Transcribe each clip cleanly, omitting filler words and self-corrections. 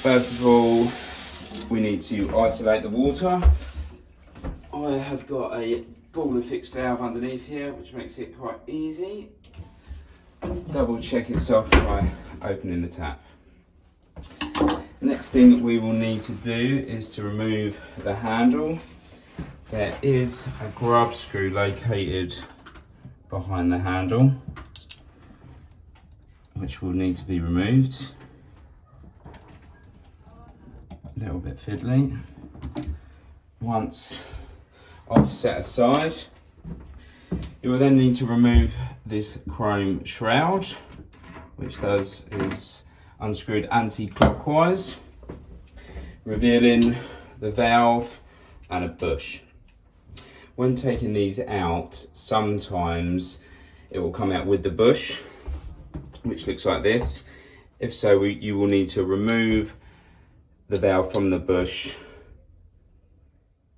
First of all, we need to isolate the water. I have got a ball and fixed valve underneath here, which makes it quite easy. Double check itself by opening the tap. Next thing we will need to do is to remove the handle. There is a grub screw located behind the handle, which will need to be removed. A little bit fiddly. Once offset aside, you will then need to remove this chrome shroud, which is unscrewed anti-clockwise, revealing the valve and a bush. When taking these out, sometimes it will come out with the bush, which looks like this. If so, you will need to remove the valve from the bush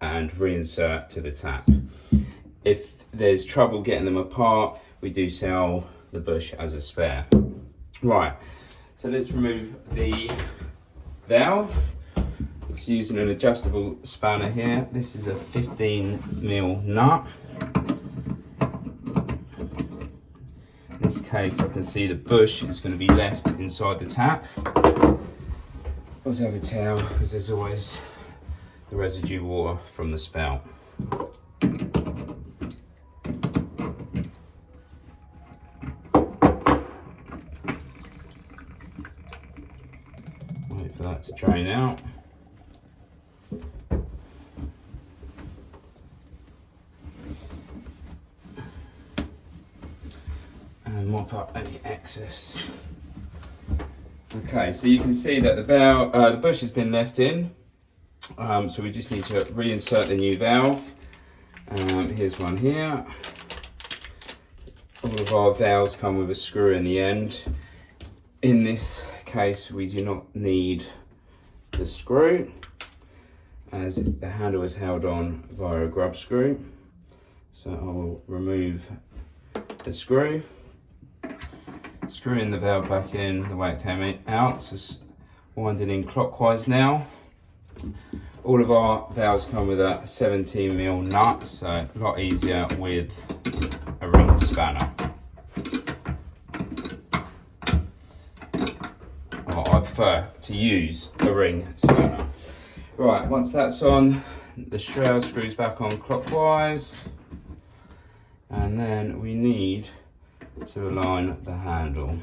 and reinsert to the tap. If there's trouble getting them apart, we do sell the bush as a spare. Right, so let's remove the valve. It's using an adjustable spanner here. This is a 15mm nut. In this case, I can see the bush is going to be left inside the tap. Also have a towel, because there's always the residue water from the spout. Wait for that to drain out. And mop up any excess. Okay, so you can see that the bush has been left in. So we just need to reinsert the new valve. Here's one here. All of our valves come with a screw in the end. In this case, we do not need the screw, as the handle is held on via a grub screw. So I will remove the screw. Screwing the valve back in the way it came out, so winding in clockwise now. All of our valves come with a 17mm nut, so a lot easier with a ring spanner. Or I prefer to use a ring spanner. Right, once that's on, the shroud screws back on clockwise, and then we need to align the handle.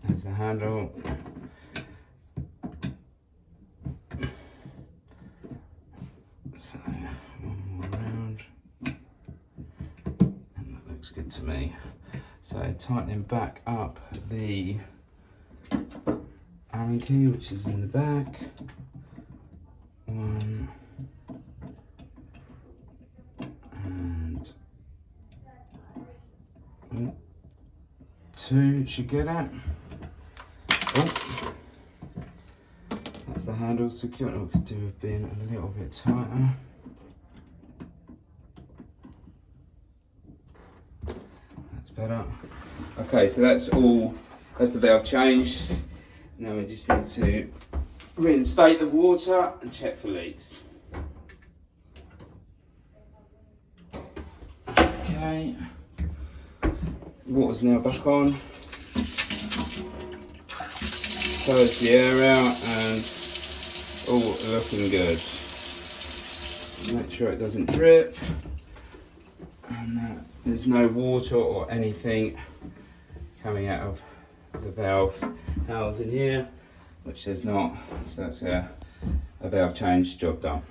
There's the handle. So one more round, and that looks good to me. So tightening back up the Allen key, which is in the back. 1 and 2 should get it. Oh, that's the handle secure. It looks to have been a little bit tighter. That's better. Okay, so that's the valve changed. Now we just need to reinstate the water and check for leaks. Okay. Water's now back on. Close the air out and all looking good. Make sure it doesn't drip and that there's no water or anything coming out of the valve housing here, which there's not. So that's a valve change, job done.